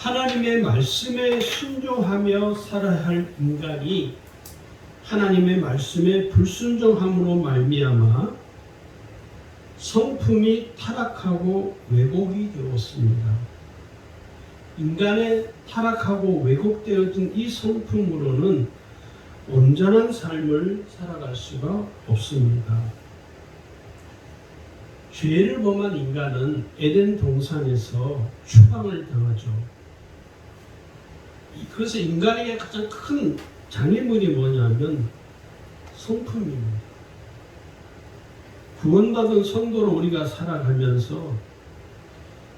하나님의 말씀에 순종하며 살아야 할 인간이 하나님의 말씀에 불순종함으로 말미암아 성품이 타락하고 왜곡이 되었습니다. 인간의 타락하고 왜곡되어진 이 성품으로는 온전한 삶을 살아갈 수가 없습니다. 죄를 범한 인간은 에덴 동산에서 추방을 당하죠. 그래서 인간에게 가장 큰 장애물이 뭐냐면 성품입니다. 구원받은 성도로 우리가 살아가면서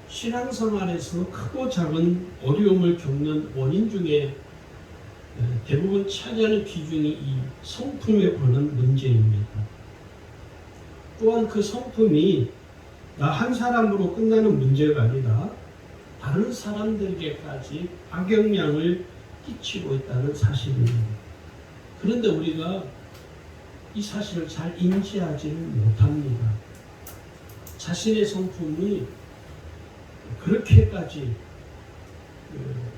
신앙생활에서 크고 작은 어려움을 겪는 원인 중에 대부분 차지하는 비중이 이 성품에 관한 문제입니다. 또한 그 성품이 나 한 사람으로 끝나는 문제가 아니라 다른 사람들에게까지 악영향을 끼치고 있다는 사실입니다. 그런데 우리가 이 사실을 잘 인지하지를 못합니다. 자신의 성품이 그렇게까지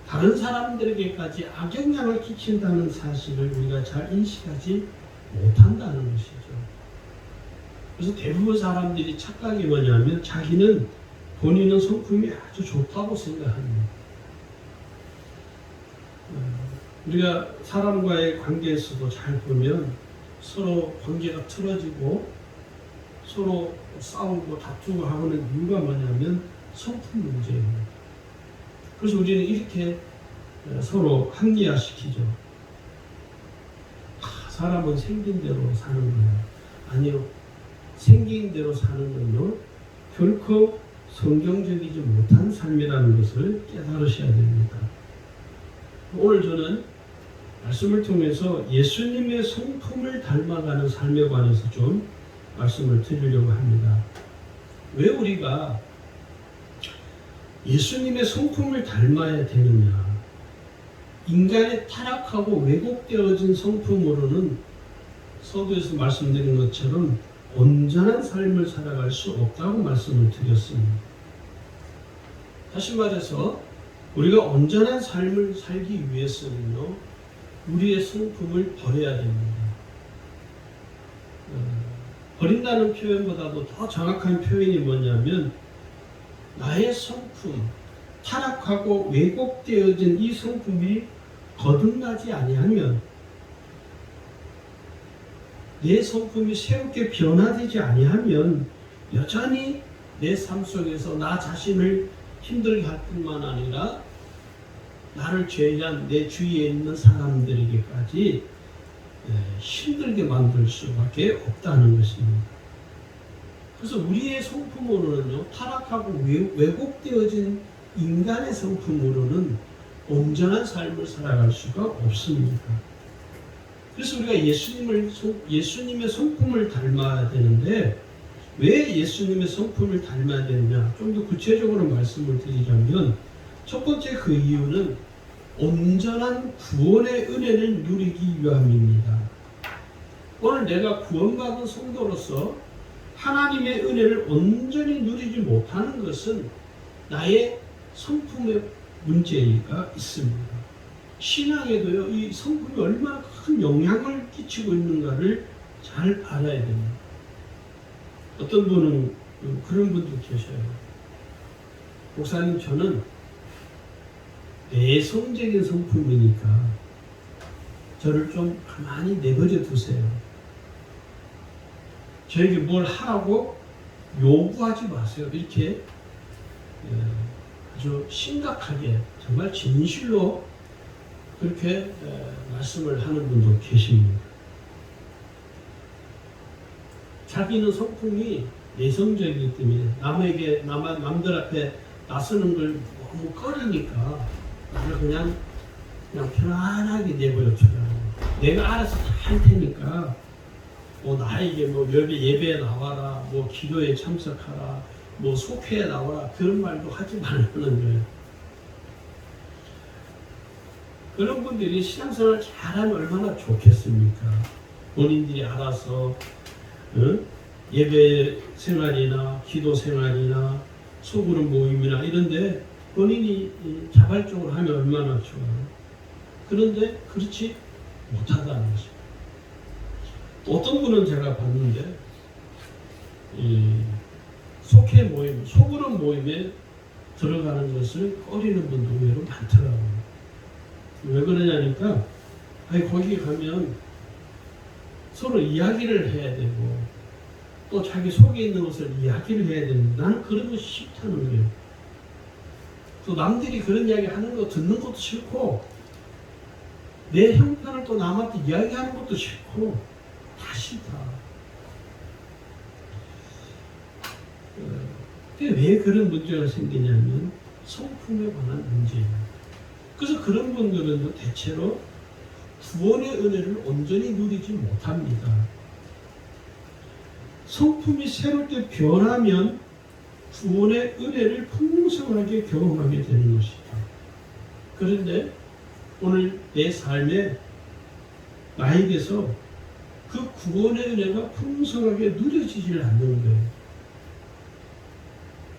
다른 사람들에게까지 악영향을 끼친다는 사실을 우리가 잘 인식하지 못한다는 것이죠. 그래서 대부분 사람들이 착각이 뭐냐면 자기는 본인은 성품이 아주 좋다고 생각합니다. 우리가 사람과의 관계에서도 잘 보면 서로 관계가 틀어지고 서로 싸우고 다투고 하는 이유가 뭐냐면 성품 문제입니다. 그래서 우리는 이렇게 서로 합리화시키죠. 사람은 생긴 대로 사는 거야. 아니요. 생긴 대로 사는 건요. 결코 성경적이지 못한 삶이라는 것을 깨달으셔야 됩니다. 오늘 저는 말씀을 통해서 예수님의 성품을 닮아가는 삶에 관해서 좀 말씀을 드리려고 합니다. 왜 우리가 예수님의 성품을 닮아야 되느냐? 인간의 타락하고 왜곡되어진 성품으로는 서두에서 말씀드린 것처럼 온전한 삶을 살아갈 수 없다고 말씀을 드렸습니다. 다시 말해서 우리가 온전한 삶을 살기 위해서는요, 우리의 성품을 버려야 됩니다. 버린다는 표현보다도 더 정확한 표현이 뭐냐면 나의 성품, 타락하고 왜곡되어진 이 성품이 거듭나지 아니하면, 내 성품이 새롭게 변화되지 아니하면 여전히 내 삶 속에서 나 자신을 힘들게 할 뿐만 아니라 나를 제외한 내 주위에 있는 사람들에게까지 힘들게 만들 수밖에 없다는 것입니다. 그래서 우리의 성품으로는요, 타락하고 왜곡되어진 인간의 성품으로는 온전한 삶을 살아갈 수가 없습니다. 그래서 우리가 예수님의 성품을 닮아야 되는데, 왜 예수님의 성품을 닮아야 되느냐? 좀 더 구체적으로 말씀을 드리자면, 첫 번째 그 이유는 온전한 구원의 은혜를 누리기 위함입니다. 오늘 내가 구원받은 성도로서 하나님의 은혜를 온전히 누리지 못하는 것은 나의 성품의 문제가 있습니다. 신앙에도요, 이 성품이 얼마나 큰 영향을 끼치고 있는가를 잘 알아야 됩니다. 어떤 분은 그런 분도 계셔요. 목사님, 저는 내성적인 성품이니까 저를 좀 가만히 내버려 두세요. 저에게 뭘 하라고 요구하지 마세요. 이렇게 아주 심각하게, 정말 진실로 그렇게 말씀을 하는 분도 계십니다. 자기는 성품이 내성적이기 때문에 남들 앞에 나서는 걸 너무 꺼리니까 나를 그냥 편안하게 내버려 두라. 내가 알아서 다 할 테니까 나에게 예배에 나와라, 기도에 참석하라, 속회에 나와라, 그런 말도 하지 말라는 거예요. 그런 분들이 신앙생활을 잘하면 얼마나 좋겠습니까? 본인들이 알아서 예배 생활이나 기도 생활이나 소그룹 모임이나 이런데 본인이 자발적으로 하면 얼마나 좋아요. 그런데 그렇지 못하다는 것입니다. 어떤 분은 제가 봤는데 속회 모임, 소그룹 모임에 들어가는 것을 꺼리는 분도 의외로 많더라고요. 왜 그러냐니까 거기 가면 서로 이야기를 해야 되고 또 자기 속에 있는 것을 이야기를 해야 되는데 나는 그런 것이 싫다는 거예요. 또 남들이 그런 이야기 하는 거 듣는 것도 싫고 내 형편을 또 남한테 이야기하는 것도 싫고 다 싫다. 왜 그런 문제가 생기냐면 성품에 관한 문제예요. 그래서 그런 분들은 대체로 구원의 은혜를 온전히 누리지 못합니다. 성품이 새롭게 변하면 구원의 은혜를 풍성하게 경험하게 되는 것이다. 그런데 오늘 내 삶에 나에게서 그 구원의 은혜가 풍성하게 누려지질 않는 거예요.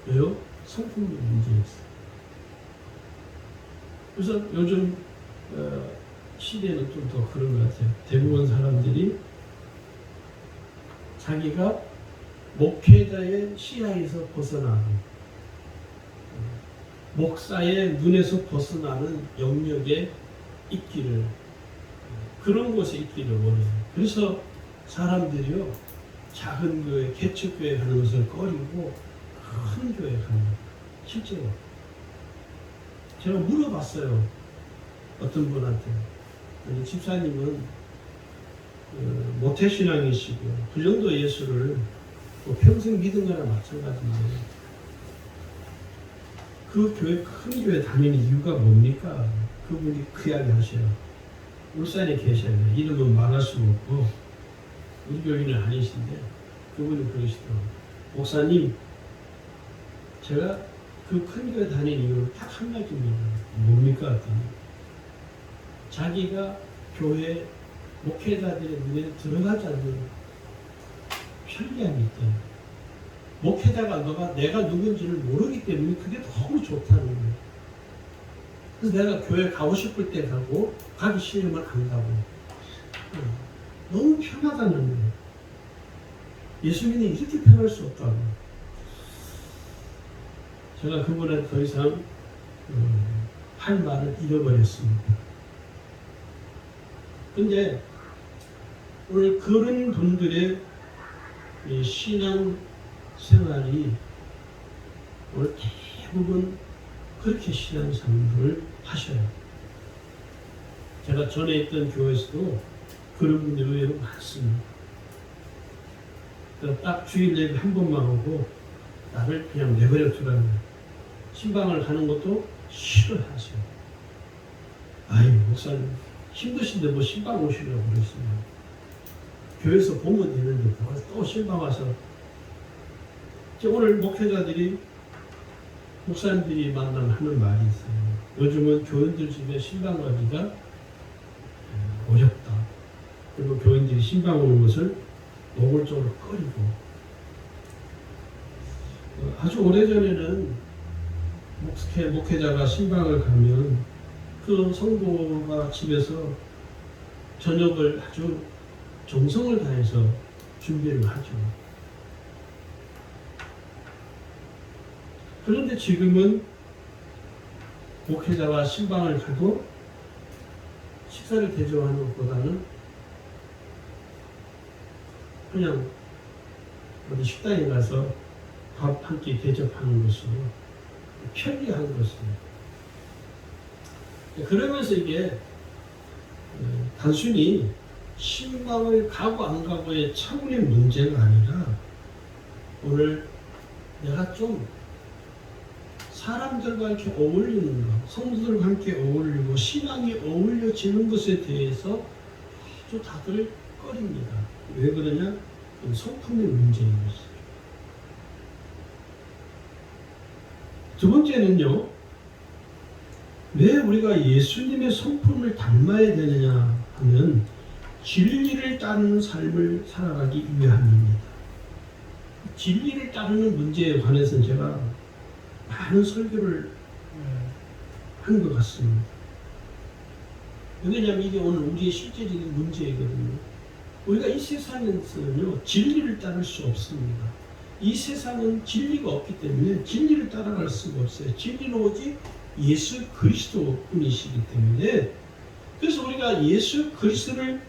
왜요? 성품의 문제였어요. 그래서 요즘 시대는 좀 더 그런 것 같아요. 대부분 사람들이 자기가 목회자의 시야에서 벗어나고 목사의 눈에서 벗어나는 영역에 있기를, 그런 곳에 있기를 원해요. 그래서 사람들이요, 작은 교회, 개척교회 가는 것을 꺼리고 큰 교회 가는 거예요. 실제로 제가 물어봤어요. 어떤 분한테. 아니, 집사님은 모태신앙이시고 그 정도 예수를 뭐 평생 믿은 거나 마찬가지인데 그 교회, 큰 교회 다니는 이유가 뭡니까? 그분이 그 이야기 하셔요. 울산에 계셔요. 이름은 말할 수 없고 우리 교인은 아니신데 그분이 그러시더라고요. 목사님, 제가 그 큰 교회 다니는 이유는 딱 한 가지입니다. 뭡니까? 했더니 자기가 교회 목회자들의 눈에 들어가지 않는 편리함이 있다. 목회자가 내가 누군지를 모르기 때문에 그게 너무 좋다는 거예요. 그래서 내가 교회 가고 싶을 때 가고 가기 싫으면 안 가고 너무 편하다는 거예요. 예수님이 이렇게 편할 수 없다고. 제가 그분한테 더 이상 할 말을 잃어버렸습니다. 근데 오늘 그런 분들의 신앙 생활이 오늘 대부분 그렇게 신앙 생활을 하셔요. 제가 전에 있던 교회에서도 그런 분들이 의외로 많습니다. 딱 주일 예배 한 번만 오고 나를 그냥 내버려 두라는 거예요. 신방을 가는 것도 싫어하세요. 아이, 목사님 힘드신데 뭐 신방 오시려고 그러시면 교회에서 보면 되는데 또 신방 와서. 오늘 목회자들이, 목사님들이 만나면 하는 말이 있어요. 요즘은 교인들 집에 신방 가기가 어렵다. 그리고 교인들이 신방 오는 것을 노골적으로 꺼리고. 아주 오래전에는 목회자가 신방을 가면 그 성도가 집에서 저녁을 아주 정성을 다해서 준비를 하죠. 그런데 지금은 목회자가 신방을 가도 식사를 대접하는 것보다는 그냥 어디 식당에 가서 밥 한 끼 대접하는 것으로 편리한 것입니다. 그러면서 이게 단순히 신방을 가고 안 가고의 차원의 문제가 아니라 오늘 내가 좀 사람들과 이렇게 어울리는 것, 성도들과 함께 어울리고 신앙이 어울려지는 것에 대해서 아주 다들 꺼립니다. 왜 그러냐? 성품의 문제인 것이죠. 두 번째는요, 왜 우리가 예수님의 성품을 닮아야 되느냐 하면 진리를 따르는 삶을 살아가기 위함입니다. 진리를 따르는 문제에 관해서는 제가 많은 설교를 한 것 같습니다. 왜냐하면 이게 오늘 우리의 실제적인 문제이거든요. 우리가 이 세상에서는요, 진리를 따를 수 없습니다. 이 세상은 진리가 없기 때문에 진리를 따라갈 수가 없어요. 진리는 오직 예수 그리스도 뿐이시기 때문에, 그래서 우리가 예수 그리스도를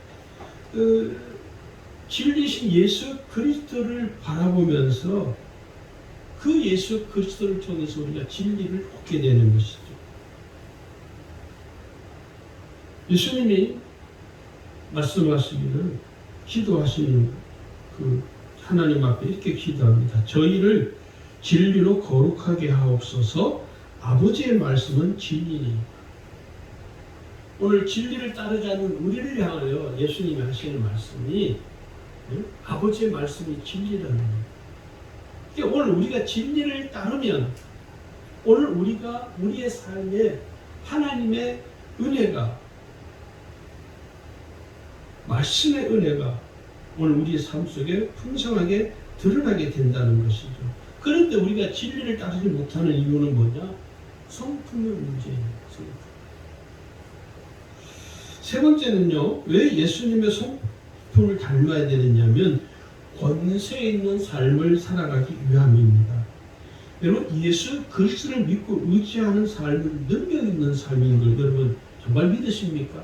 진리신 예수 그리스도를 바라보면서 그 예수 그리스도를 통해서 우리가 진리를 얻게 되는 것이죠. 예수님이 말씀하시기를, 기도하시는 그 하나님 앞에 이렇게 기도합니다. 저희를 진리로 거룩하게 하옵소서. 아버지의 말씀은 진리니. 오늘 진리를 따르지 않는 우리를 향하여 예수님이 하시는 말씀이, 아버지의 말씀이 진리라는 거예요. 그러니까 오늘 우리가 진리를 따르면, 오늘 우리가 우리의 삶에 하나님의 은혜가, 말씀의 은혜가 오늘 우리의 삶 속에 풍성하게 드러나게 된다는 것이죠. 그런데 우리가 진리를 따르지 못하는 이유는 뭐냐? 성품의 문제예요. 성품. 세 번째는요, 왜 예수님의 성품을 닮아야 되느냐면 권세 있는 삶을 살아가기 위함입니다. 여러분, 예수 그리스도를 믿고 의지하는 삶은 능력 있는 삶인 걸 여러분 정말 믿으십니까?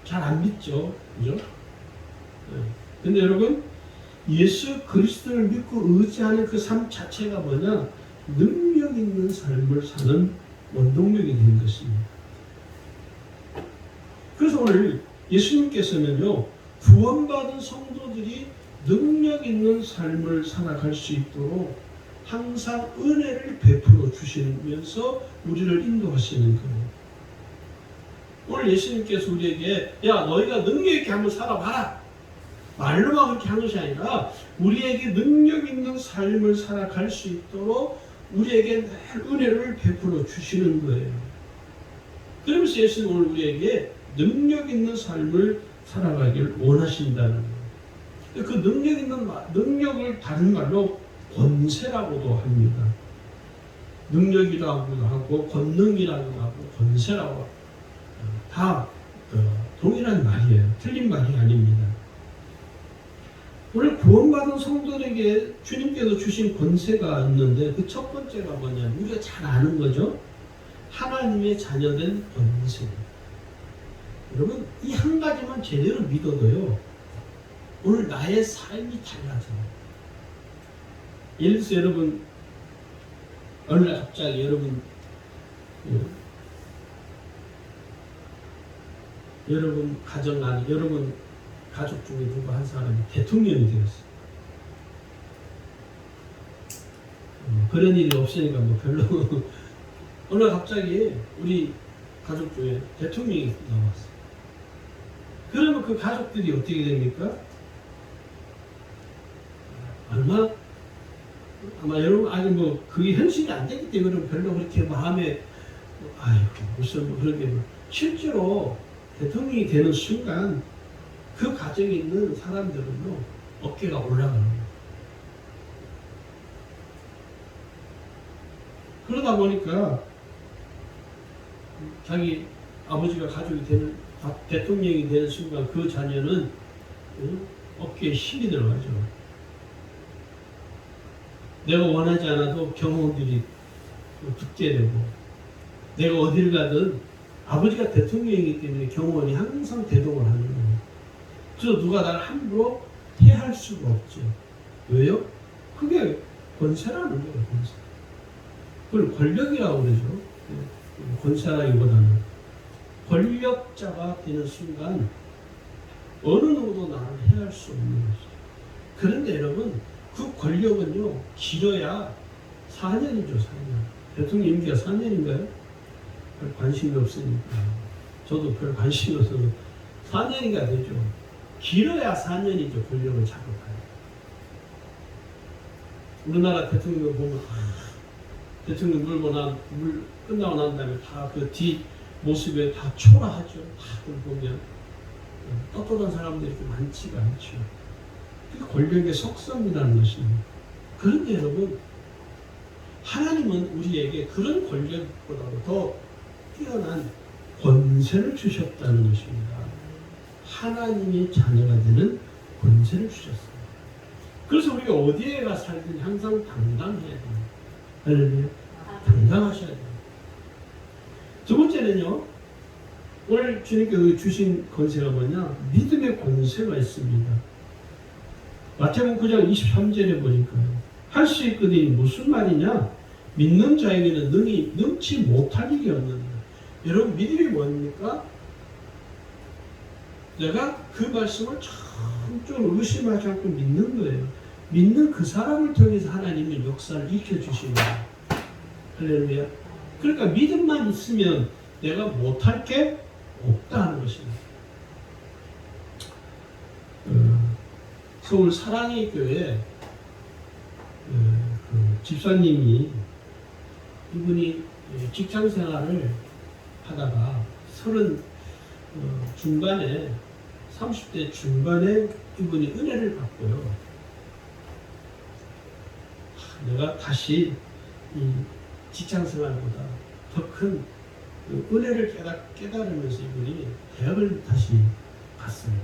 잘 안 믿죠, 그죠? 근데 여러분, 예수 그리스도를 믿고 의지하는 그 삶 자체가 뭐냐? 능력 있는 삶을 사는 원동력이 된 것입니다. 그래서 오늘 예수님께서는요, 구원받은 성도들이 능력 있는 삶을 살아갈 수 있도록 항상 은혜를 베풀어 주시면서 우리를 인도하시는 거예요. 오늘 예수님께서 우리에게, 야, 너희가 능력 있게 한번 살아봐라, 말로만 그렇게 하는 것이 아니라 우리에게 능력 있는 삶을 살아갈 수 있도록 우리에게 은혜를 베풀어 주시는 거예요. 그러면서 예수는 오늘 우리에게 능력 있는 삶을 살아가길 원하신다는 거예요. 그 능력을 다른 말로 권세라고도 합니다. 능력이라고도 하고 권능이라고도 하고 권세라고 다 동일한 말이에요. 틀린 말이 아닙니다. 오늘 구원받은 성도들에게 주님께서 주신 권세가 있는데 그 첫 번째가 뭐냐면 우리가 잘 아는 거죠. 하나님의 자녀된 권세. 여러분, 이 한 가지만 제대로 믿어도요, 오늘 나의 삶이 달라져요. 예를 들어서 여러분, 어느 날 갑자기 여러분 가정 안에, 여러분 가족 중에 누구 한 사람이 대통령이 되었어요. 그런 일이 없으니까 뭐 별로 어느 날 갑자기 우리 가족 중에 대통령이 나왔어요. 그러면 그 가족들이 어떻게 됩니까? 아마 여러분, 아니 뭐 그게 현실이 안 되기 때문에 별로 그렇게 마음에 아이고 무슨 뭐 그렇게 뭐 실제로 대통령이 되는 순간 그 가정에 있는 사람들은요 어깨가 올라가는 거예요. 그러다 보니까 자기 아버지가 가족이 되는, 대통령이 되는 순간 그 자녀는 어깨에 힘이 들어가죠. 내가 원하지 않아도 경호원들이 붙게 되고, 내가 어딜 가든 아버지가 대통령이기 때문에 경호원이 항상 대동을 하는 거예요. 그래서 누가 나를 함부로 해할 수가 없죠. 왜요? 그게 권세라는 거예요. 권세. 그걸 권력이라고 그러죠. 권세라기보다는 권력자가 되는 순간 어느 누구도 나를 해할 수 없는 것이죠. 그런데 여러분, 그 권력은요 길어야 4년이죠. 4년. 대통령 임기가 4년인가요? 별 관심이 없으니까, 저도 별 관심이 없어서 4년이가 되죠. 길어야 4년이죠. 권력을 잡고 가요. 우리나라 대통령 보면 대통령 물 끝나고 난 다음에 다 그 뒤 모습에 다 초라하죠. 다들 보면 떳떳한 사람들이 이렇게 많지가 않죠. 그게 권력의 속성이라는 것입니다. 그런데 여러분, 하나님은 우리에게 그런 권력보다도 더 뛰어난 권세를 주셨다는 것입니다. 하나님의 자녀가 되는 권세를 주셨습니다. 그래서 우리가 어디에 가 살든 항상 당당해야 됩니다. 할렐루야. 당당하셔야 됩니다. 두 번째는요, 오늘 주님께서 주신 권세가 뭐냐? 믿음의 권세가 있습니다. 마태복음 9장 23절에 보니까요, 할 수 있거든이 무슨 말이냐? 믿는 자에게는 능히 능치 못할 일이 없느니라. 여러분, 믿음이 뭡니까? 내가 그 말씀을 좀 의심하지 않고 믿는 거예요. 믿는 그 사람을 통해서 하나님은 역사를 일으켜주시는 거예요. 할렐루야. 그러니까 믿음만 있으면 내가 못할 게 없다 하는 것입니다. 서울 사랑의 교회 그 집사님이 이분이 직장 생활을 하다가 30대 중반에 이분이 은혜를 받고요. 내가 다시 이 직장 생활보다 더 큰 은혜를 깨달으면서 이분이 대학을 다시 갔어요.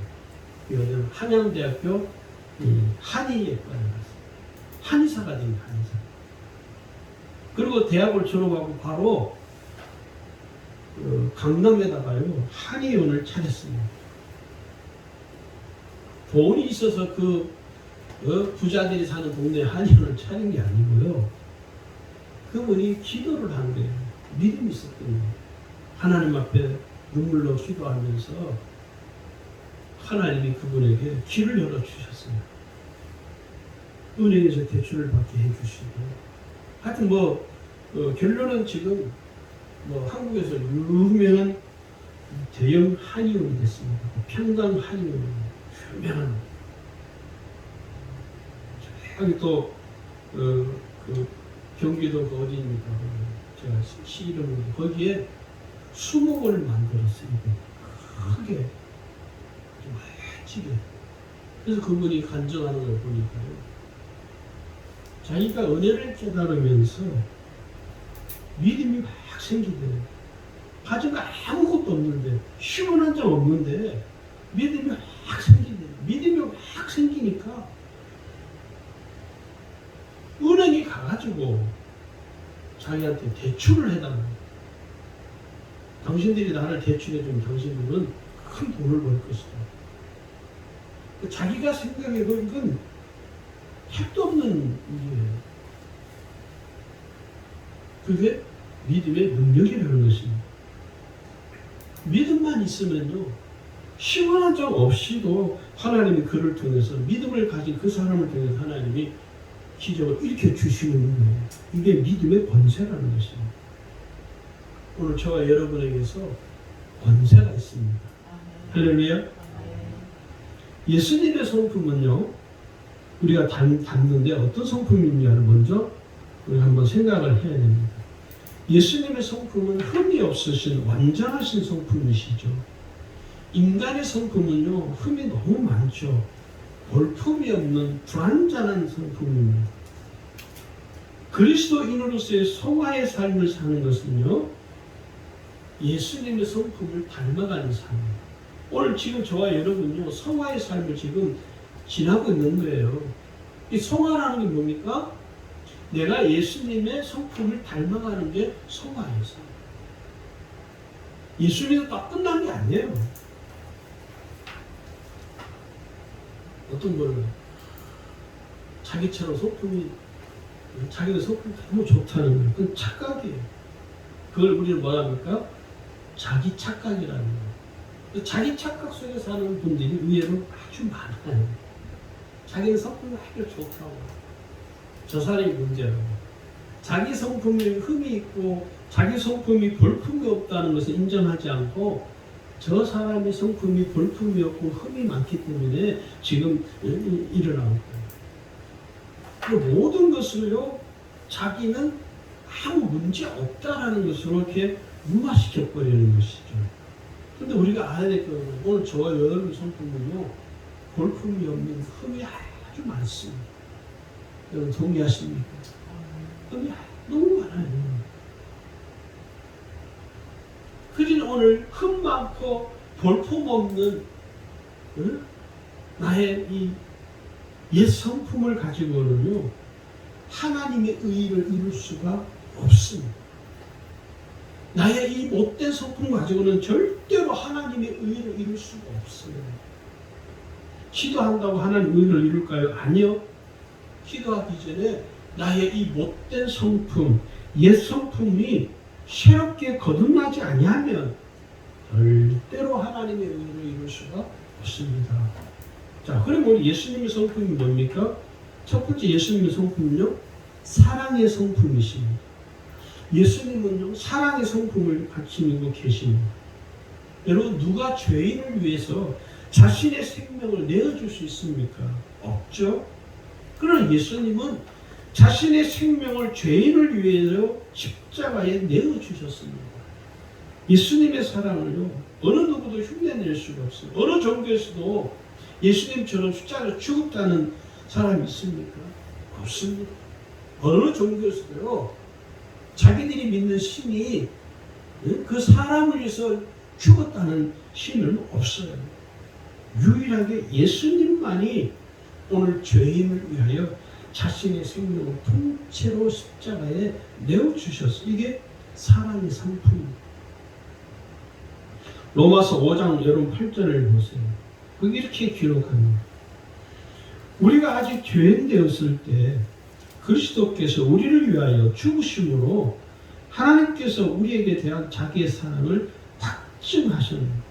여기는 한양대학교 한의예과를 갔어요. 한의사가 된 한의사. 그리고 대학을 졸업하고 바로 강남에다가요 한의원을 차렸습니다. 돈이 있어서 부자들이 사는 동네에 한의원을 차린 게 아니고요. 그분이 기도를 한 거예요. 믿음이 있었던 거예요. 하나님 앞에 눈물로 기도하면서 하나님이 그분에게 길을 열어주셨어요. 은행에서 대출을 받게 해주시고, 하여튼 결론은 지금 한국에서 유명한 대형 한의원이 됐습니다. 평강 한의원, 유명한. 여기 또 경기도 어디입니까? 제가 이름을 거기에 수목원을 만들었어요. 크게, 좀 멋지게. 그래서 그분이 간증하는 걸 보니까요, 자기가 은혜를 깨달으면서 믿음이 막 생기대요. 가진 거 아무것도 없는데, 시원한 점 없는데 믿음이 막 생기대요. 믿음이 막 생기니까 은행에 가가지고 자기한테 대출을 해달라고. 당신들이 나를 대출해주면 당신들은 큰 돈을 벌 것이다. 자기가 생각해도 이건 택도 없는 일이에요. 그게 믿음의 능력이라는 것입니다. 믿음만 있으면요, 시원한 점 없이도 하나님이 그를 통해서, 믿음을 가진 그 사람을 통해서 하나님이 기적을 일으켜 주시는 거예요. 이게 믿음의 권세라는 것입니다. 오늘 저와 여러분에게서 권세가 있습니다. 할렐루야. 예수님의 성품은요, 우리가 담는데 어떤 성품인지를 먼저 우리 한번 생각을 해야 됩니다. 예수님의 성품은 흠이 없으신 완전하신 성품이시죠. 인간의 성품은요, 흠이 너무 많죠. 볼품이 없는 불완전한 성품입니다. 그리스도인으로서의 성화의 삶을 사는 것은요, 예수님의 성품을 닮아가는 삶이에요. 오늘 지금 저와 여러분요, 성화의 삶을 지금 지나고 있는 거예요. 이 성화라는 게 뭡니까? 내가 예수님의 성품을 닮아가는 게 성화예요. 예수님은 딱 끝난 게 아니에요. 어떤 거는 자기처럼 자기의 성품이 너무 좋다는 거예요. 그건 착각이에요. 그걸 우리는 뭐랍니까? 자기 착각이라는 거예요. 자기 착각 속에 사는 분들이 의외로 아주 많아요. 자기는 성품이 아주 좋다고. 저 사람이 문제라고. 자기 성품에 흠이 있고 자기 성품이 볼품이 없다는 것을 인정하지 않고, 저 사람의 성품이 볼품이 없고 흠이 많기 때문에 지금 일어나는 거예요. 모든 것을요, 자기는 아무 문제 없다라는 것으로 이렇게 무마시켜 버리는 것이죠. 근데 우리가 알아야 될 거는, 오늘 저와 여러분 성품은요, 볼품이 없는 흠이 아주 많습니다. 여러분 동의하십니까? 흠이 너무 많아요. 그러니 오늘 흠 많고 볼품 없는 나의 이 옛 성품을 가지고는요 하나님의 의를 이룰 수가 없습니다. 나의 이 못된 성품 가지고는 절대로 하나님의 의를 이룰 수가 없어요. 기도한다고 하나님 의를 이룰까요? 아니요. 기도하기 전에 나의 이 못된 성품, 옛 성품이 새롭게 거듭나지 아니하면 절대로 하나님의 의를 이룰 수가 없습니다. 자, 그럼 우리 예수님의 성품이 뭡니까? 첫 번째 예수님의 성품은요, 사랑의 성품이십니다. 예수님은요, 사랑의 성품을 갖추고 계십니다. 여러분, 누가 죄인을 위해서 자신의 생명을 내어줄 수 있습니까? 없죠. 그러나 예수님은 자신의 생명을 죄인을 위해서 십자가에 내어주셨습니다. 예수님의 사랑을요, 어느 누구도 흉내낼 수가 없어요. 어느 종교에서도 예수님처럼 십자가에 죽었다는 사람이 있습니까? 없습니다. 어느 종교에서도요, 자기들이 믿는 신이 그 사람을 위해서 죽었다는 신은 없어요. 유일하게 예수님만이 오늘 죄인을 위하여 자신의 생명을 통째로 십자가에 내어주셨어요. 이게 사랑의 상품입니다. 로마서 5장 여러분 8절을 보세요. 거기 이렇게 기록합니다. 우리가 아직 죄인 되었을 때 그리스도께서 우리를 위하여 죽으심으로 하나님께서 우리에게 대한 자기의 사랑을 확증하셨습니다.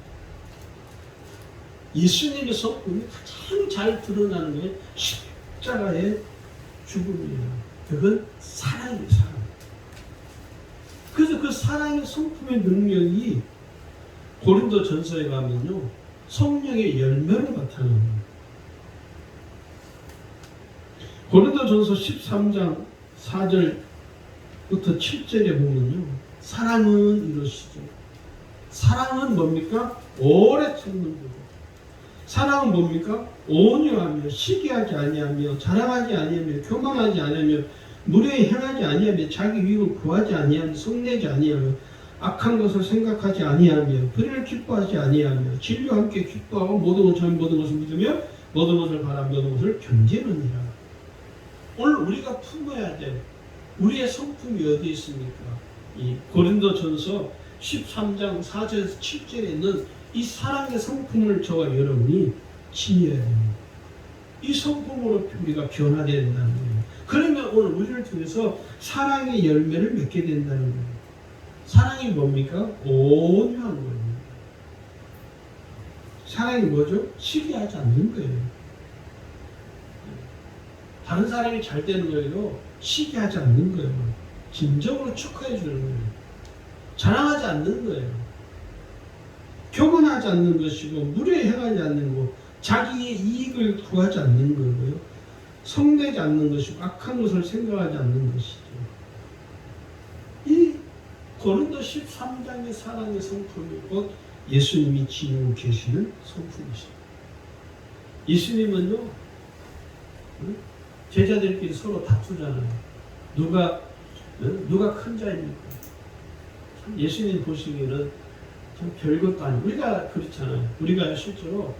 예수님의 성품이 가장 잘 드러나는 게 십자가의 죽음이에요. 그건 사랑이에요. 사랑. 그래서 그 사랑의 성품의 능력이 고린도 전서에 가면요, 성령의 열매로 나타납니다. 고린도 전서 13장 4절부터 7절에 보면요, 사랑은 이러시죠. 사랑은 뭡니까? 오래 참는 거고, 사랑은 뭡니까? 온유하며 시기하지 아니하며 자랑하지 아니하며 교만하지 아니하며 무례히 행하지 아니하며 자기 이익을 구하지 아니하며 성내지 아니하며 악한 것을 생각하지 아니하며 불의를 기뻐하지 아니하며 진리와 함께 기뻐하고 모든 것을 모든 것을 믿으며 모든 것을 바라며 모든 것을 견디느니라. 오늘 우리가 품어야 될 우리의 성품이 어디 있습니까? 이 고린도전서 13장 4절에서 7절에 있는 이 사랑의 성품을 저와 여러분이 지녀야 됩니다. 이 성품으로 우리가 변화되어야 된다는 거예요. 그러면 오늘 우리를 통해서 사랑의 열매를 맺게 된다는 거예요. 사랑이 뭡니까? 온유한 거예요. 사랑이 뭐죠? 시기하지 않는 거예요. 다른 사람이 잘 되는 거예요. 시기하지 않는 거예요. 진정으로 축하해 주는 거예요. 자랑하지 않는 거예요. 교만하지 않는 것이고 무례히 행하지 않는 거, 자기의 이익을 구하지 않는 거고요. 성내지 않는 것이고 악한 것을 생각하지 않는 것이죠. 이 고린도 13장의 사랑의 성품이 곧 예수님이 지니고 계시는 성품이십니다. 예수님은요, 제자들끼리 서로 다투잖아요. 누가 큰 자입니까? 예수님 보시기에는 참 별것도 아니고, 우리가 그렇잖아요. 우리가 실제로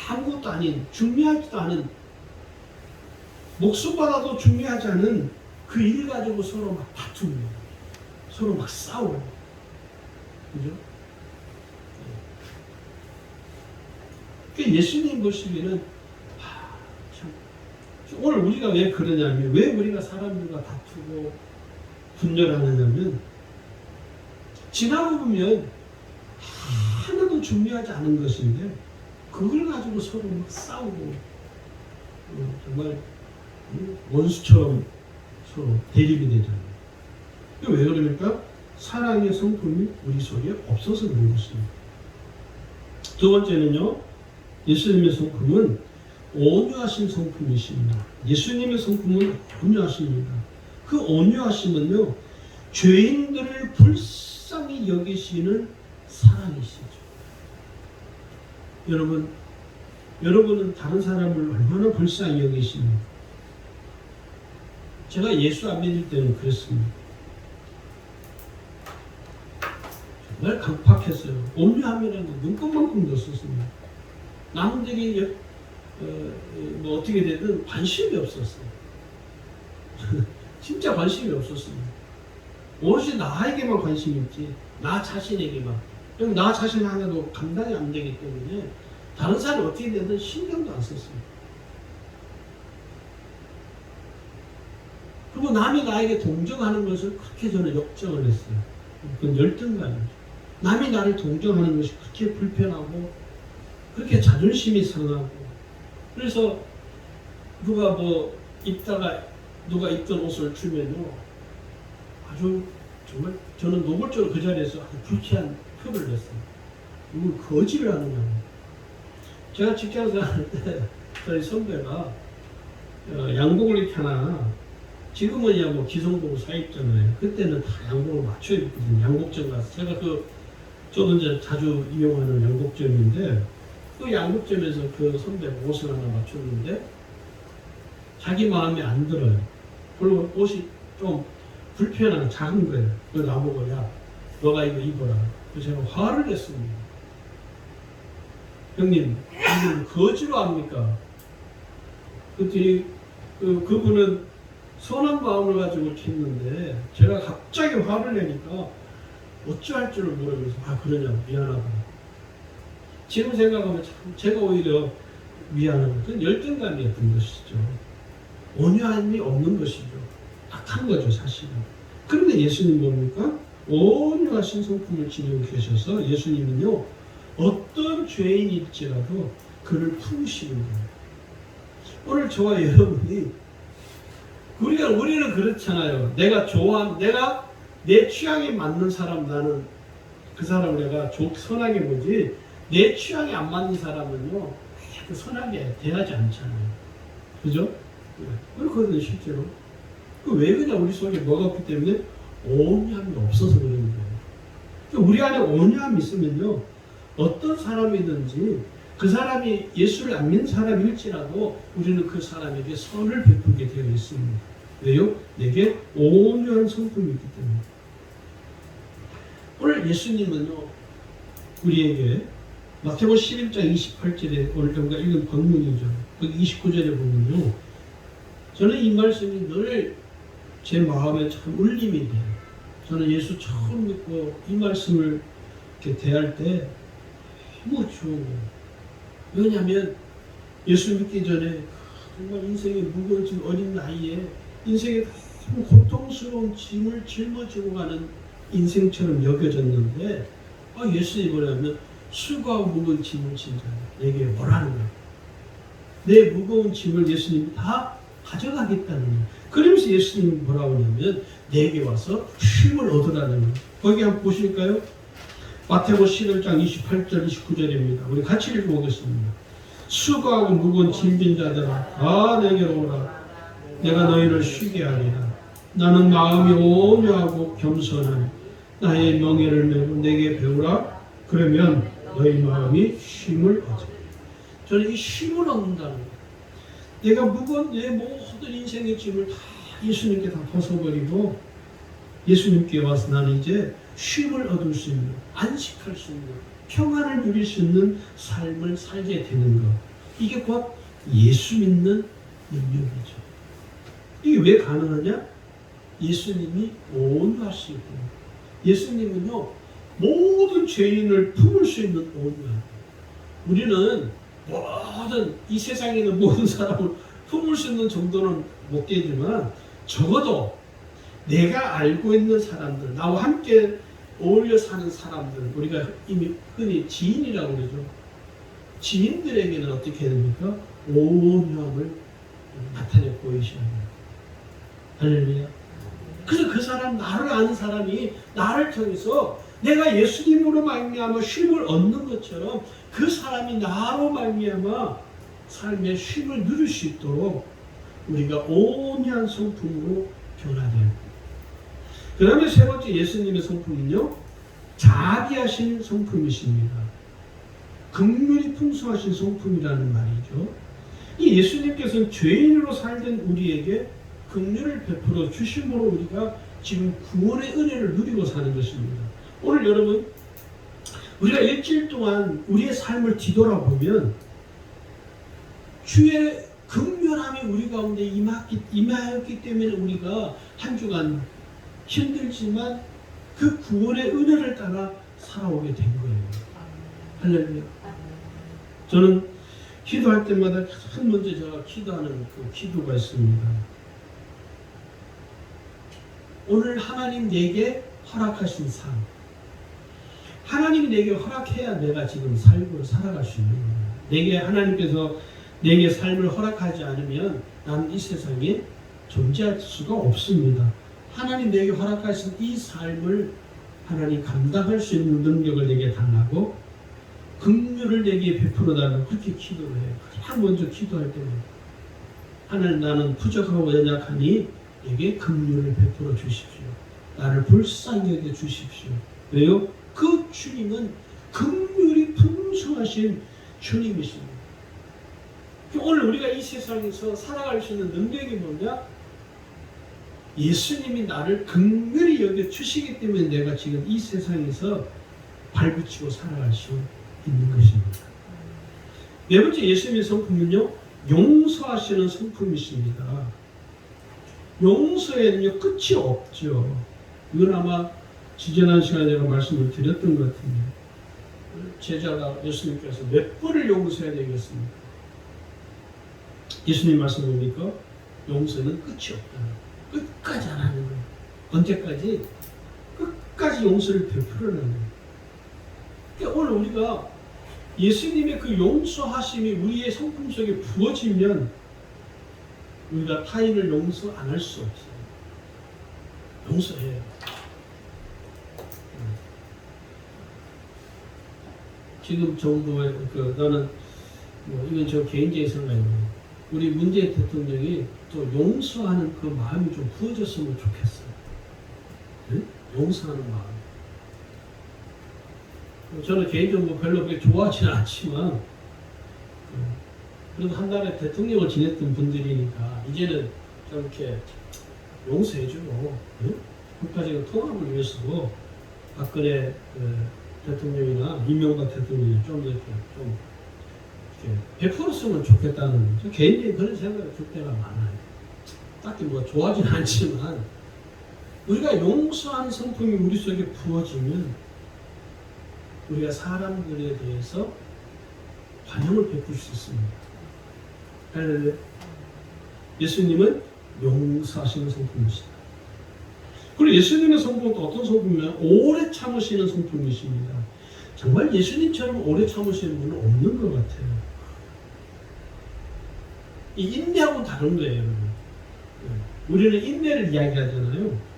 아무것도 아닌, 중요하지도 않은, 목숨보다도 중요하지 않은 그 일 가지고 서로 막 다툽니다. 서로 막 싸워요. 그죠? 예수님 보시기에는 참, 오늘 우리가 왜 그러냐면, 왜 우리가 사람들과 다투고 분열하느냐면, 지나고 보면 하나도 중요하지 않은 것인데 그걸 가지고 서로 막 싸우고 정말 원수처럼 서로 대립이 되잖아요. 왜 그러니까? 사랑의 성품이 우리 속에 없어서 그런 것입니다. 두 번째는요, 예수님의 성품은 온유하신 성품이십니다. 예수님의 성품은 온유하십니다. 그 온유하심은요, 죄인들을 불쌍히 여기시는 사랑이시죠. 여러분은 다른 사람을 얼마나 불쌍히 여기십니까? 제가 예수 안 믿을 때는 그랬습니다. 정말 강팍했어요. 온유함이라는 게 눈곱만큼도 없었습니다. 남들이 뭐 어떻게 되든 관심이 없었어요. 진짜 관심이 없었습니다. 오롯이 나에게만 관심이 있지, 나 자신에게만. 그럼 나 자신 하나도 감당이 안 되기 때문에 다른 사람이 어떻게 되든 신경도 안 썼습니다. 그리고 남이 나에게 동정하는 것을 그렇게 저는 역정을 했어요. 그건 열등감이죠. 남이 나를 동정하는 것이 그렇게 불편하고 그렇게 자존심이 상하고, 그래서 누가 뭐 입다가 누가 입던 옷을 주면요, 아주 정말 저는 노골적으로 그 자리에서 아주 불쾌한 표를 냈어요. 이걸 거지를 하느냐고. 제가 직장에서 할 때 저희 선배가 양복을 이렇게 하나, 지금은야 뭐 기성복을 사입잖아요. 그때는 다 양복을 맞춰 입거든요. 양복점 가서. 제가 저도 이제 자주 이용하는 양복점인데, 그 양복점에서 그 선배 옷을 하나 맞췄는데 자기 마음에 안 들어요. 그리고 옷이 좀 불편한 작은 거예요. 그래서 나보고, 야, 너가 이거 입어라. 그래서 제가 화를 냈습니다. 형님, 이걸 거지로 합니까? 그랬더니 그분은 선한 마음을 가지고 이렇게 했는데, 제가 갑자기 화를 내니까 어찌할 줄을 모르면서, 그러냐고, 미안하다. 지금 생각하면 참 제가 오히려 미안한 것은 열등감이었던 것이죠. 온유함이 없는 것이죠. 악한 거죠, 사실은. 그런데 예수님 뭡니까? 온유하신 성품을 지니고 계셔서 예수님은요, 어떤 죄인일지라도 그를 품으시는 거예요. 오늘 저와 여러분이, 우리는 그렇잖아요. 내가 내 취향에 맞는 사람, 나는 그 사람을 내가 선하게 보지, 내 취향에 안 맞는 사람은요, 선하게 대하지 않잖아요. 그죠? 그렇거든요, 실제로. 왜 그냥 우리 속에 뭐가 없기 때문에? 온유함이 없어서 그런 거예요. 우리 안에 온유함이 있으면요, 어떤 사람이든지 그 사람이 예수를 안 믿는 사람일지라도 우리는 그 사람에게 선을 베풀게 되어 있습니다. 왜요? 내게 온유한 성품이 있기 때문에. 오늘 예수님은요, 우리에게 마태복음 11장 28절에 오늘 우리가 읽은 본문이죠. 그 29절에 보면요, 저는 이 말씀이 늘 제 마음에 참 울림이 돼요. 저는 예수 처음 믿고 이 말씀을 이렇게 대할 때 너무 좋은 거예요. 왜냐하면 예수 믿기 전에 정말 인생의 무거운 어린 나이에 인생의 너무 고통스러운 짐을 짊어지고 가는 인생처럼 여겨졌는데, 예수님이 뭐냐면 수고하고 무거운 짐을 진 자 내게 뭐라는 거예요. 내 무거운 짐을 예수님이 다 가져가겠다는 거예요. 그러면서 예수님이 뭐라고 하냐면 내게 와서 쉼을 얻으라는 거예요. 거기 한번 보실까요? 마태복음 11장 28절 29절입니다. 우리 같이 읽어보겠습니다. 수고하고 무거운 짐진 자들아 다 내게로 오라. 내가 너희를 쉬게 하리라. 나는 마음이 온유하고 겸손하니 나의 명예를 메고 내게 배우라. 그러면 너희 마음이 쉼을 얻으리라. 저는 이 쉼을 얻는다는 거예요. 내가 무거운 내 모든 인생의 짐을 다 예수님께 다 벗어버리고 예수님께 와서 나는 이제 쉼을 얻을 수 있는, 안식할 수 있는, 평안을 누릴 수 있는 삶을 살게 되는 것. 이게 곧 예수 믿는 능력이죠. 이게 왜 가능하냐? 예수님이 온유하시기 때문에. 예수님은요, 모든 죄인을 품을 수 있는 온유함. 우리는 모든 이 세상에 있는 모든 사람을 품을 수 있는 정도는 못 되지만 적어도 내가 알고 있는 사람들, 나와 함께 어울려 사는 사람들, 우리가 이미 흔히 지인이라고 그러죠. 지인들에게는 어떻게 해야 됩니까? 온유함을 나타내 보이셔야 돼요. 할렐루야. 그래서 그 사람, 나를 아는 사람이 나를 통해서 내가 예수님으로 말미암아 쉼을 얻는 것처럼 그 사람이 나로 말미암아 삶의 쉼을 누릴 수 있도록 우리가 온유한 성품으로 변화돼요. 그 다음에 세 번째 예수님의 성품은요, 자비하신 성품이십니다. 긍휼이 풍성하신 성품이라는 말이죠. 이 예수님께서는 죄인으로 살던 우리에게 긍휼을 베풀어 주심으로 우리가 지금 구원의 은혜를 누리고 사는 것입니다. 오늘 여러분 우리가 일주일 동안 우리의 삶을 뒤돌아보면 주의 긍휼함이 우리 가운데 임하였기 때문에 우리가 한 주간 힘들지만 그 구원의 은혜를 따라 살아오게 된 거예요. 할렐루야. 저는 기도할 때마다 가장 먼저 제가 기도하는 그 기도가 있습니다. 오늘 하나님 내게 허락하신 삶, 하나님이 내게 허락해야 내가 지금 살고 살아갈 수 있는 거예요. 내게 하나님께서 내게 삶을 허락하지 않으면 나는 이 세상에 존재할 수가 없습니다. 하나님 내게 허락하신 이 삶을 하나님 감당할 수 있는 능력을 내게 달라고 긍휼을 내게 베풀어 달라고 그렇게 기도를 해요. 가장 먼저 기도할 때는 하나님 나는 부족하고 연약하니 내게 긍휼을 베풀어 주십시오. 나를 불쌍히 여겨 주십시오. 왜요? 그 주님은 긍휼이 풍성하신 주님이십니다. 오늘 우리가 이 세상에서 살아갈 수 있는 능력이 뭐냐? 예수님이 나를 긍휼히 여겨 주시기 때문에 내가 지금 이 세상에서 발붙이고 살아갈 수 있는 것입니다. 네 번째 예수님의 성품은요, 용서하시는 성품이십니다. 용서에는요 끝이 없죠. 이건 아마 지지난 시간에 제가 말씀을 드렸던 것 같은데, 제자가 예수님께서 몇 번을 용서해야 되겠습니까? 예수님 말씀 뭡니까? 용서는 끝이 없다. 끝까지 안 하는 거예요. 언제까지? 끝까지 용서를 베풀어내는 거예요. 그러니까 오늘 우리가 예수님의 그 용서하심이 우리의 성품 속에 부어지면 우리가 타인을 용서 안 할 수 없어요. 용서해요. 지금 정부의 나는 이건 저 개인적인 생각이에요. 우리 문재인 대통령이 또 용서하는 그 마음이 좀 부어졌으면 좋겠어요. 네? 용서하는 마음. 저는 개인적으로 별로 그렇게 좋아하지는 않지만 그래도 한 달에 대통령을 지냈던 분들이니까 이제는 좀 이렇게 용서해주고 국가적인 통합을 위해서도 박근혜 대통령이나 이명박 대통령이 좀 이렇게 베풀었으면 좋겠다는 개인적인 그런 생각을 들 때가 많아요. 딱히 뭐 좋아하지는 않지만 우리가 용서하는 성품이 우리 속에 부어지면 우리가 사람들에 대해서 관용을 베풀 수 있습니다. 할렐루야. 예수님은 용서하시는 성품이시다. 그리고 예수님의 성품은 또 어떤 성품이냐면 오래 참으시는 성품이십니다. 정말 예수님처럼 오래 참으시는 분은 없는 것 같아요. 이 인내하고는 다른 거예요. 우리는 인내를 이야기하잖아요.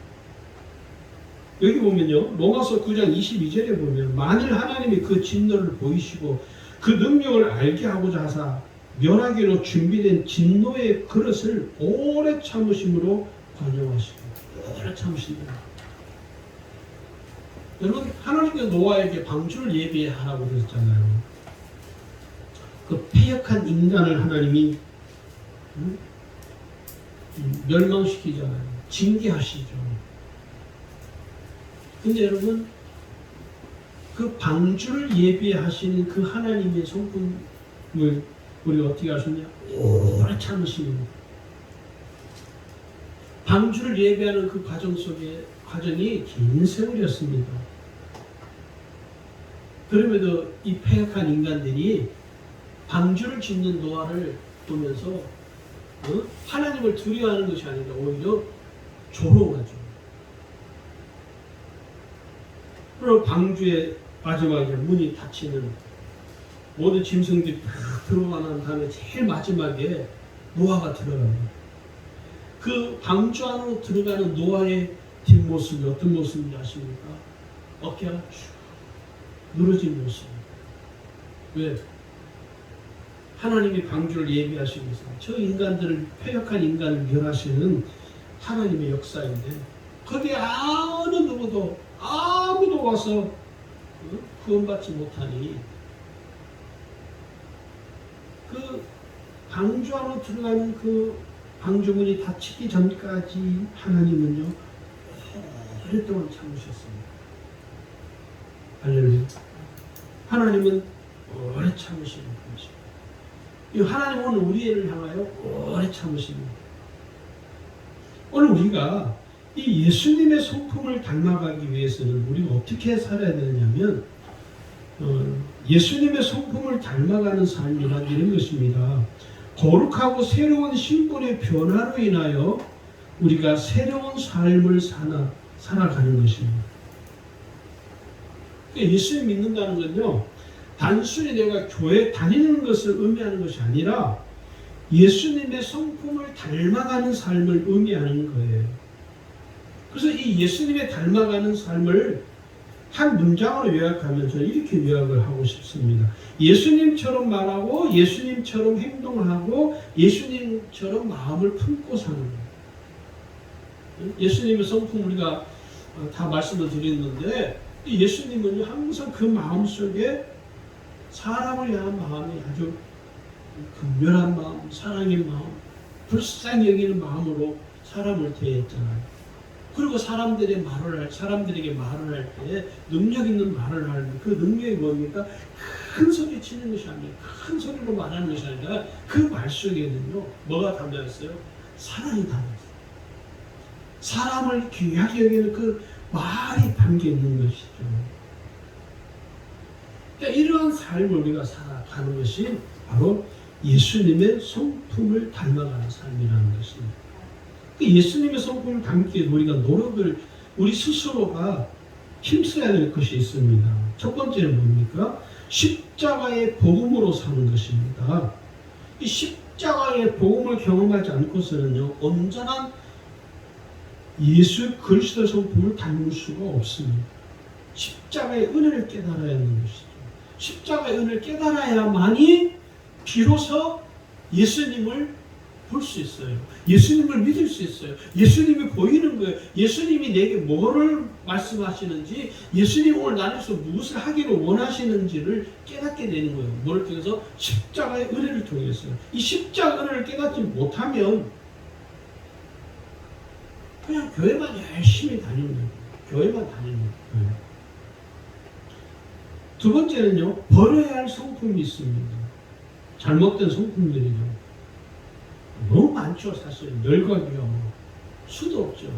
여기 보면요, 로마서 9장 22절에 보면 만일 하나님이 그 진노를 보이시고 그 능력을 알게 하고자 하사 멸하기로 준비된 진노의 그릇을 오래 참으심으로 관용하시고 오래 참으신다. 여러분, 하나님께서 노아에게 방주를 예비하라고 그랬잖아요. 그 패역한 인간을 하나님이 멸망시키잖아요. 징계하시죠. 근데 여러분, 그 방주를 예비하시는 그 하나님의 성품을 우리가 어떻게 하셨냐? 오래 참으시는 거예요. 방주를 예비하는 그 과정이 긴 세월이었습니다. 그럼에도 이 패역한 인간들이 방주를 짓는 노아를 보면서 하나님을 두려워하는 것이 아니라 오히려 조롱하죠. 그리고 방주의 마지막에 문이 닫히는 모든 짐승들이 딱 들어가는 다음에 제일 마지막에 노아가 들어갑니다. 그 방주 안으로 들어가는 노아의 뒷모습이 어떤 모습인지 아십니까? 어깨가 쭉 늘어진 모습. 왜? 하나님이 방주를 예비하시면서 저 인간들을, 패역한 인간을 멸하시는 하나님의 역사인데 거기에 아무도 와서 구원받지 못하니 그 방주 안으로 들어가는 그 방주문이 닫히기 전까지 하나님은요 오랫동안 참으셨습니다. 할렐루야. 하나님은 오래 참으시는 분이십니다. 이 하나님은 우리를 향하여 오래 참으십니다. 오늘 우리가 이 예수님의 성품을 닮아가기 위해서는 우리가 어떻게 살아야 되냐면 예수님의 성품을 닮아가는 삶이란 이런 것입니다. 거룩하고 새로운 신분의 변화로 인하여 우리가 새로운 삶을 살아가는 것입니다. 예수님 믿는다는 건요, 단순히 내가 교회 다니는 것을 의미하는 것이 아니라 예수님의 성품을 닮아가는 삶을 의미하는 거예요. 그래서 이 예수님의 닮아가는 삶을 한 문장으로 요약하면 저는 이렇게 요약을 하고 싶습니다. 예수님처럼 말하고 예수님처럼 행동하고 예수님처럼 마음을 품고 사는 거예요. 예수님의 성품 우리가 다 말씀을 드렸는데 예수님은 항상 그 마음속에 사람을 향한 마음이 아주 긍휼한 마음, 사랑의 마음, 불쌍히 여기는 마음으로 사람을 대했잖아요. 그리고 사람들에게 말을 할 때 능력 있는 말을 할 때 그 능력이 뭡니까? 큰 소리 치는 것이 아니라 큰 소리로 말하는 것이 아니라 그 말 속에는요 뭐가 담겨 있어요? 사랑이 담겨 있어요. 사람을 귀하게 여기는 그 말이 담겨 있는 것이죠. 그러니까 이러한 삶을 우리가 살아가는 것이 바로 예수님의 성품을 닮아가는 삶이라는 것입니다. 예수님의 성품을 담기 위해 우리가 우리 스스로가 힘써야 될 것이 있습니다. 첫 번째는 뭡니까? 십자가의 복음으로 사는 것입니다. 이 십자가의 복음을 경험하지 않고서는요, 온전한 예수 그리스도의 성품을 닮을 수가 없습니다. 십자가의 은혜를 깨달아야 하는 것이죠. 십자가의 은혜를 깨달아야만이 비로소 예수님을 볼 수 있어요. 예수님을 믿을 수 있어요. 예수님이 보이는 거예요. 예수님이 내게 뭐를 말씀하시는지, 예수님 오늘 나에서 무엇을 하기를 원하시는지를 깨닫게 되는 거예요. 뭐를 통해서? 십자가의 은혜를 통해서요. 이 십자가 은혜를 깨닫지 못하면 그냥 교회만 열심히 다니는 거예요. 교회만 다니는 거예요. 두 번째는요, 버려야 할 성품이 있습니다. 잘못된 성품들이죠. 너무 많죠. 사실 열거기요, 수도 없죠.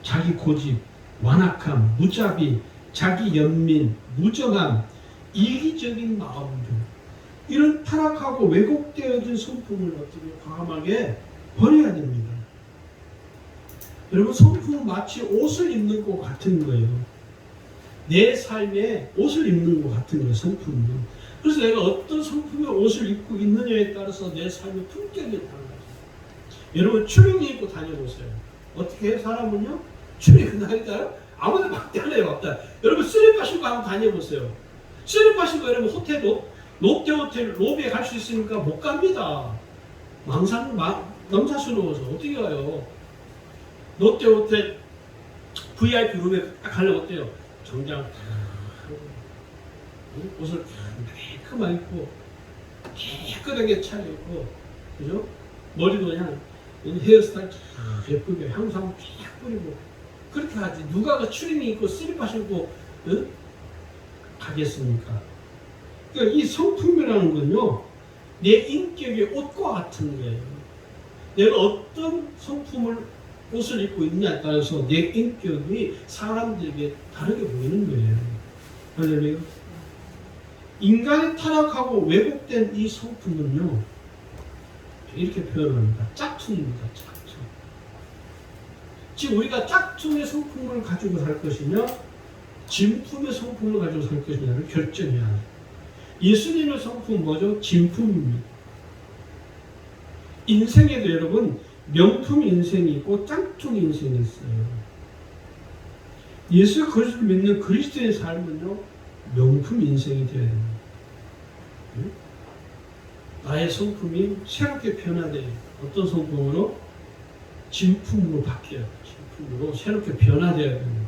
자기 고집, 완악함, 무자비, 자기 연민, 무정함, 이기적인 마음들, 이런 타락하고 왜곡되어진 성품을 어떻게 과감하게 버려야 됩니다. 여러분, 성품은 마치 옷을 입는 것 같은 거예요. 내 삶에 옷을 입는 것 같은 거예요. 성품은. 그래서 내가 어떤 성품의 옷을 입고 있느냐에 따라서 내 삶의 품격이 달라요. 여러분, 추리닝 입고 다녀보세요. 어떻게 해요? 사람은요? 추리닝 다니까요? 아무나 막 달려요. 막다. 여러분, 슬리퍼 신고 한번 다녀보세요. 슬리퍼 신고 여러분 롯데 호텔 로비에 갈 수 있으니까 못 갑니다. 남사스러워서 어떻게 가요? 롯데 호텔 VIP 룸에 딱 가려면 어때요? 정장 다 하고 옷을 깔끔하게 입고 깨끗하게 차려입고, 그죠? 머리도 그냥 헤어스타일 쫙 예쁘게 향수 한번 쫙 뿌리고 그렇게 하지. 누가 그 추리닝 입고 슬리퍼 신고 가겠습니까? 그러니까 이 성품이라는 건요, 내 인격의 옷과 같은 거예요. 내가 어떤 옷을 입고 있냐에 따라서 내 인격이 사람들에게 다르게 보이는 거예요. 할렐루야. 인간이 타락하고 왜곡된 이 성품은요, 이렇게 표현합니다. 짝퉁입니다. 짝퉁. 지금 우리가 짝퉁의 성품을 가지고 살 것이냐, 진품의 성품을 가지고 살 것이냐를 결정해야 해요. 예수님의 성품은 뭐죠? 진품입니다. 인생에도 여러분, 명품 인생이 있고 짝퉁 인생이 있어요. 예수 그리스도를 믿는 그리스도의 삶은요, 명품 인생이 되어야 됩니다. 나의 성품이 새롭게 변화돼요. 어떤 성품으로? 진품으로 바뀌어요. 진품으로 새롭게 변화되어야 됩니다.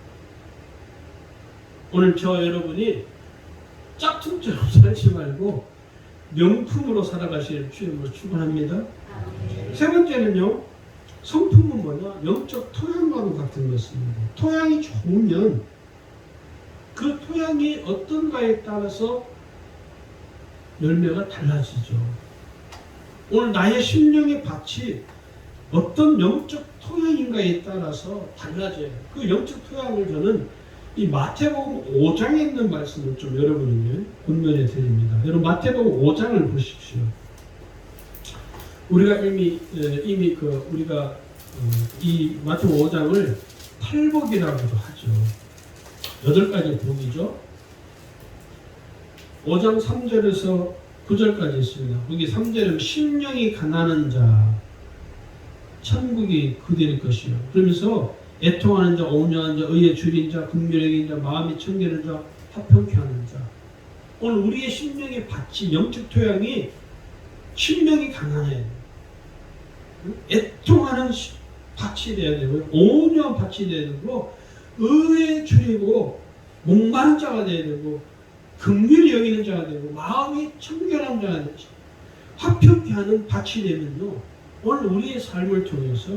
오늘 저 여러분이 짝퉁처럼 살지 말고 명품으로 살아가실 주님으로 축원합니다. 세 번째는요, 성품은 뭐냐? 영적 토양과도 같은 것입니다. 토양이 좋으면 그 토양이 어떤가에 따라서 열매가 달라지죠. 오늘 나의 심령의 밭이 어떤 영적 토양인가에 따라서 달라져요. 그 영적 토양을 저는 이 마태복음 5장에 있는 말씀을 좀 여러분에게 권면해 드립니다. 여러분 마태복음 5장을 보십시오. 우리가 이미 우리가 이 마태복음 5장을 팔복이라고도 하죠. 8가지 복이죠. 5장 3절에서 9절까지 있습니다. 여기 3절은 심령이 가난한 자 천국이 그들의 것이요. 그러면서 애통하는 자, 온유한 자, 의에 줄인 자, 긍휼히 자, 마음이 청결한 자, 화평케 하는 자. 오늘 우리의 심령의 밭이 영적 토양이 심령이 가난해야 돼요. 애통하는 밭이 돼야 되고요. 온유한 밭이 돼야 되고 의에 줄이고 목마른 자가 돼야 되고 긍휼히 여기는 자가 되고 마음이 청결한 자가 되고 화평케 하는 밭이 되면요. 오늘 우리의 삶을 통해서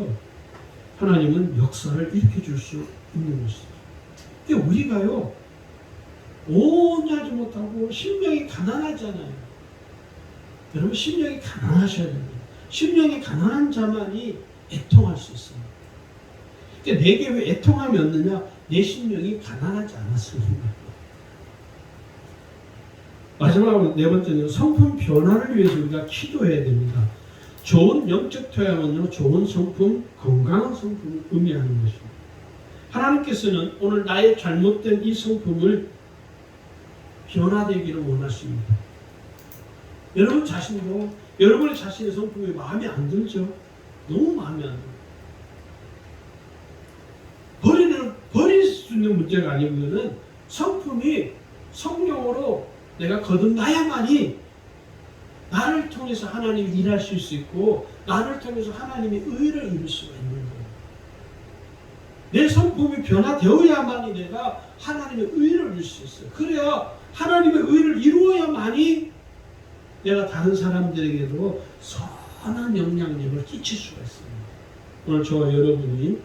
하나님은 역사를 일으켜 줄 수 있는 것이죠. 근데 우리가요 온유하지 못하고 심령이 가난하잖아요. 여러분 심령이 가난하셔야 됩니다. 심령이 가난한 자만이 애통할 수 있습니다. 근데 내게 왜 애통함이 없느냐? 내 심령이 가난하지 않았습니다. 마지막으로 네 번째는 성품 변화를 위해서 우리가 기도해야 됩니다. 좋은 영적 토양은요, 좋은 성품, 건강한 성품을 의미하는 것입니다. 하나님께서는 오늘 나의 잘못된 이 성품을 변화되기를 원하십니다. 여러분 자신도 여러분의 자신의 성품이 마음에 안 들죠? 너무 마음에 안 들어요. 버릴 수 있는 문제가 아니고는 성품이 성령으로 내가 거듭나야만이 나를 통해서 하나님이 일하실 수 있고 나를 통해서 하나님의 의를 이룰 수가 있는 거예요. 내 성품이 변화되어야만이 내가 하나님의 의를 이룰 수 있어요. 그래야 하나님의 의를 이루어야만이 내가 다른 사람들에게도 선한 영향력을 끼칠 수가 있습니다. 오늘 저와 여러분이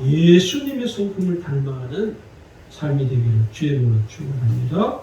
예수님의 성품을 닮아가는 삶이 되기를 주의 이름으로 축원합니다.